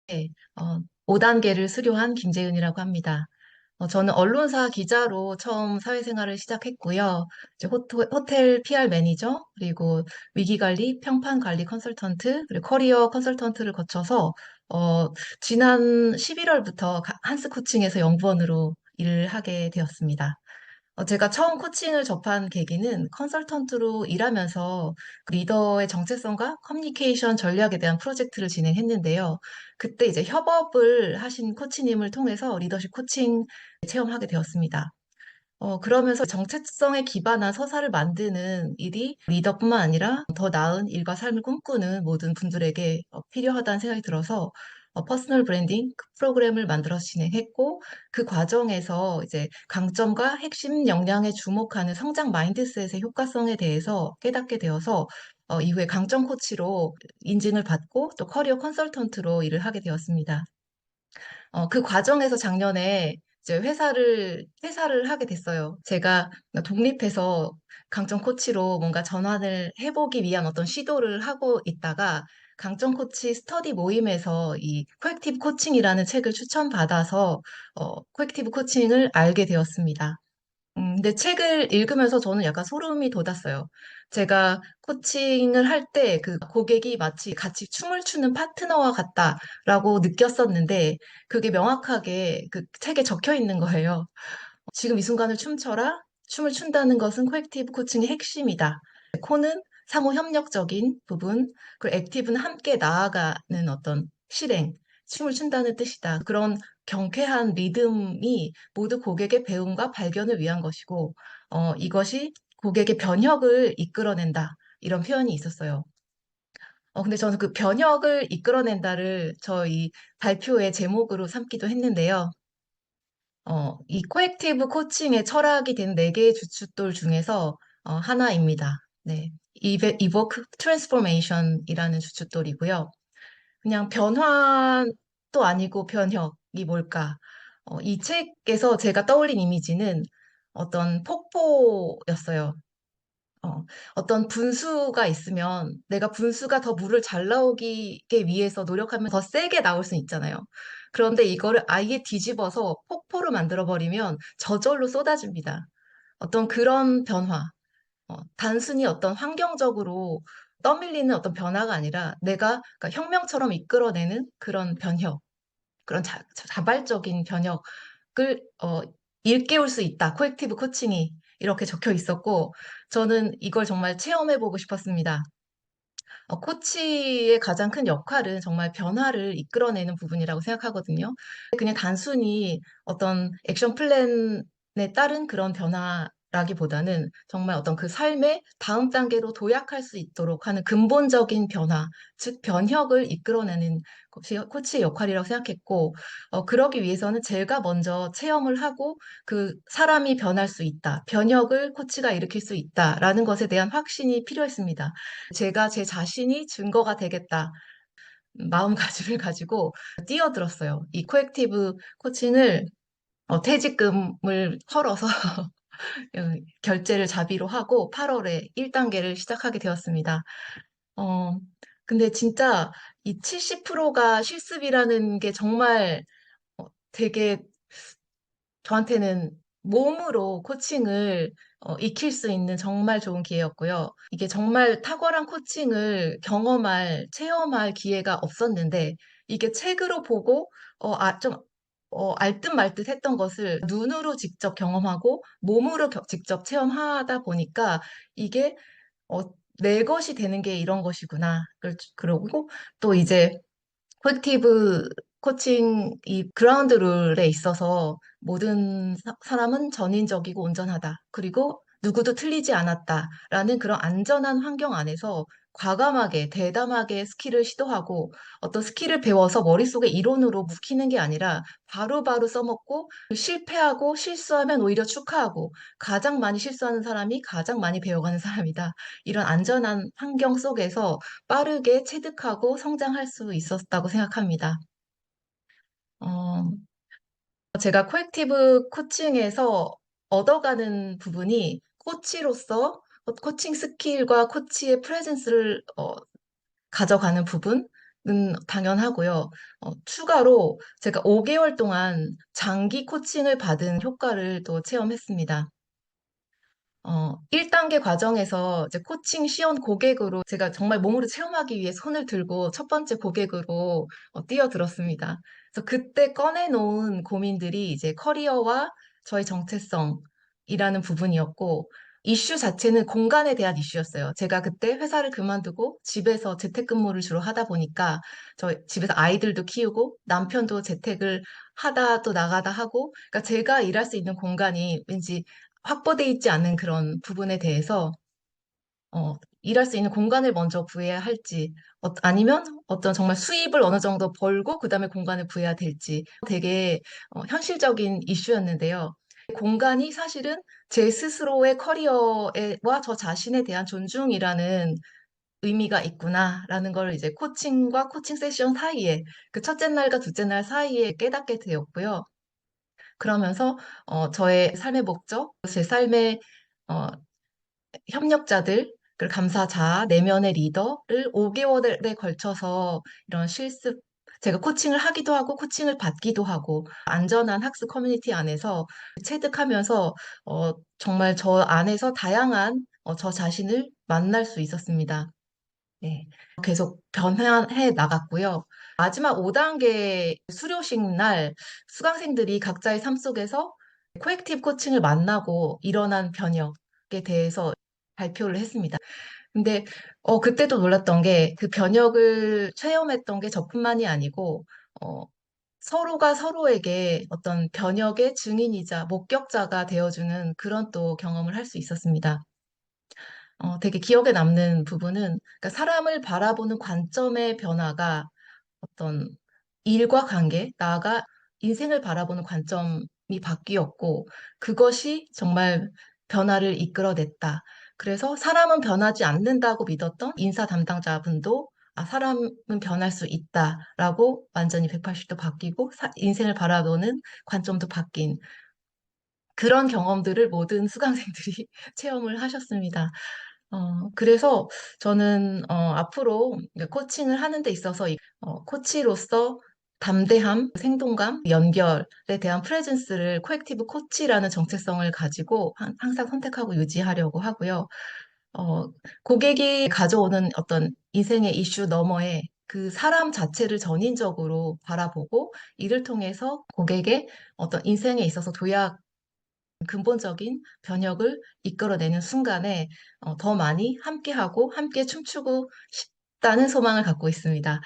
네, 5단계를 수료한 김재윤이라고 합니다. 저는 언론사 기자로 처음 사회생활을 시작했고요. 이제 호텔 PR 매니저, 그리고 위기관리, 평판관리 컨설턴트, 그리고 커리어 컨설턴트를 거쳐서, 지난 11월부터 한스 코칭에서 연구원으로 일을 하게 되었습니다. 제가 처음 코칭을 접한 계기는 컨설턴트로 일하면서 그 리더의 정체성과 커뮤니케이션 전략에 대한 프로젝트를 진행했는데요. 그때 이제 협업을 하신 코치님을 통해서 리더십 코칭 체험하게 되었습니다. 그러면서 정체성에 기반한 서사를 만드는 일이 리더뿐만 아니라 더 나은 일과 삶을 꿈꾸는 모든 분들에게 필요하다는 생각이 들어서 퍼스널 브랜딩 그 프로그램을 만들어서 진행했고 그 과정에서 이제 강점과 핵심 역량에 주목하는 성장 마인드셋의 효과성에 대해서 깨닫게 되어서 이후에 강점 코치로 인증을 받고 또 커리어 컨설턴트로 일을 하게 되었습니다. 그 과정에서 작년에 이제 퇴사를 하게 됐어요. 제가 독립해서 강점 코치로 뭔가 전환을 해보기 위한 어떤 시도를 하고 있다가 강점 코치 스터디 모임에서 이 코액티브 코칭이라는 책을 추천받아서 코액티브 코칭을 알게 되었습니다. 근데 책을 읽으면서 저는 약간 소름이 돋았어요. 제가 코칭을 할 때 그 고객이 마치 같이 춤을 추는 파트너와 같다라고 느꼈었는데 그게 명확하게 그 책에 적혀 있는 거예요. 지금 이 순간을 춤춰라. 춤을 춘다는 것은 코액티브 코칭의 핵심이다. 코는 상호 협력적인 부분, 그리고 액티브는 함께 나아가는 어떤 실행, 춤을 춘다는 뜻이다. 그런 경쾌한 리듬이 모두 고객의 배움과 발견을 위한 것이고, 이것이 고객의 변혁을 이끌어낸다. 이런 표현이 있었어요. 근데 저는 그 변혁을 이끌어낸다를 저희 발표의 제목으로 삼기도 했는데요. 이 코액티브 코칭의 철학이 된 네 개의 주춧돌 중에서 하나입니다. 네. 이보크 트랜스포메이션이라는 주춧돌이고요. 그냥 변화도 아니고 변혁이 뭘까? 이 책에서 제가 떠올린 이미지는 어떤 폭포였어요. 어떤 분수가 있으면 내가 분수가 더 물을 잘 나오기 위해서 노력하면 더 세게 나올 수 있잖아요. 그런데 이거를 아예 뒤집어서 폭포로 만들어버리면 저절로 쏟아집니다. 어떤 그런 변화. 단순히 어떤 환경적으로 떠밀리는 어떤 변화가 아니라 내가 그러니까 혁명처럼 이끌어내는 그런 변혁, 그런 자발적인 변혁을 일깨울 수 있다. 코액티브 코칭이 이렇게 적혀 있었고 저는 이걸 정말 체험해보고 싶었습니다. 코치의 가장 큰 역할은 정말 변화를 이끌어내는 부분이라고 생각하거든요. 그냥 단순히 어떤 액션 플랜에 따른 그런 변화라기보다는 정말 어떤 그 삶의 다음 단계로 도약할 수 있도록 하는 근본적인 변화, 즉 변혁을 이끌어내는 것이 코치의 역할이라고 생각했고, 그러기 위해서는 제가 먼저 체험을 하고 그 사람이 변할 수 있다, 변혁을 코치가 일으킬 수 있다라는 것에 대한 확신이 필요했습니다. 제가 제 자신이 증거가 되겠다. 마음가짐을 가지고 뛰어들었어요. 이 코액티브 코칭을 퇴직금을 털어서 결제를 자비로 하고 8월에 1단계를 시작하게 되었습니다. 어, 근데 진짜 이 70%가 실습이라는 게 정말 되게 저한테는 몸으로 코칭을 익힐 수 있는 정말 좋은 기회였고요. 이게 정말 탁월한 코칭을 체험할 기회가 없었는데, 이게 책으로 보고, 좀, 알듯 말듯 했던 것을 눈으로 직접 경험하고, 몸으로 직접 체험하다 보니까, 이게, 어, 내 것이 되는 게 이런 것이구나. 그러고, 또 이제, 콜렉티브 코칭 이 그라운드 룰에 있어서 모든 사람은 전인적이고 온전하다. 그리고 누구도 틀리지 않았다라는 그런 안전한 환경 안에서 과감하게 대담하게 스킬을 시도하고 어떤 스킬을 배워서 머릿속에 이론으로 묵히는 게 아니라 바로바로 써먹고 실패하고 실수하면 오히려 축하하고 가장 많이 실수하는 사람이 가장 많이 배워가는 사람이다. 이런 안전한 환경 속에서 빠르게 체득하고 성장할 수 있었다고 생각합니다. 어, 제가 코액티브 코칭에서 얻어가는 부분이 코치로서 코칭 스킬과 코치의 프레젠스를 가져가는 부분, 당연하고요. 추가로 제가 5개월 동안 장기 코칭을 받은 효과를 또 체험했습니다. 1단계 과정에서 이제 코칭 시연 고객으로 제가 정말 몸으로 체험하기 위해 손을 들고 첫 번째 고객으로 뛰어들었습니다. 그래서 그때 꺼내놓은 고민들이 이제 커리어와 저의 정체성이라는 부분이었고, 이슈 자체는 공간에 대한 이슈였어요. 제가 그때 회사를 그만두고 집에서 재택근무를 주로 하다 보니까 저 집에서 아이들도 키우고 남편도 재택을 하다 또 나가다 하고, 그러니까 제가 일할 수 있는 공간이 왠지 확보돼 있지 않은 그런 부분에 대해서 일할 수 있는 공간을 먼저 구해야 할지, 아니면 어떤 정말 수입을 어느 정도 벌고 그다음에 공간을 구해야 될지 되게 현실적인 이슈였는데요. 공간이 사실은 제 스스로의 커리어와 저 자신에 대한 존중이라는 의미가 있구나라는 걸 이제 코칭과 코칭 세션 사이에 그 첫째 날과 둘째 날 사이에 깨닫게 되었고요. 그러면서 저의 삶의 목적, 제 삶의 어, 협력자들, 그리고 감사자, 내면의 리더를 5개월에 걸쳐서 이런 실습, 제가 코칭을 하기도 하고 코칭을 받기도 하고 안전한 학습 커뮤니티 안에서 체득하면서 정말 저 안에서 다양한 저 자신을 만날 수 있었습니다. 네. 계속 변화해 나갔고요. 마지막 5단계 수료식 날 수강생들이 각자의 삶 속에서 코액티브 코칭을 만나고 일어난 변혁에 대해서 발표를 했습니다. 근데 그때도 놀랐던 게 그 변혁을 체험했던 게 저뿐만이 아니고 어, 서로가 서로에게 어떤 변혁의 증인이자 목격자가 되어주는 그런 또 경험을 할 수 있었습니다. 되게 기억에 남는 부분은 그러니까 사람을 바라보는 관점의 변화가 어떤 일과 관계, 나아가 인생을 바라보는 관점이 바뀌었고 그것이 정말 변화를 이끌어냈다. 그래서 사람은 변하지 않는다고 믿었던 인사 담당자분도 사람은 변할 수 있다라고 완전히 180도 바뀌고 인생을 바라보는 관점도 바뀐 그런 경험들을 모든 수강생들이 체험을 하셨습니다. 그래서 저는 앞으로 코칭을 하는 데 있어서 코치로서 담대함, 생동감, 연결에 대한 프레젠스를 코액티브 코치라는 정체성을 가지고 항상 선택하고 유지하려고 하고요. 어, 고객이 가져오는 어떤 인생의 이슈 너머에 그 사람 자체를 전인적으로 바라보고 이를 통해서 고객의 어떤 인생에 있어서 근본적인 변혁을 이끌어내는 순간에 더 많이 함께하고 함께 춤추고 싶다는 소망을 갖고 있습니다.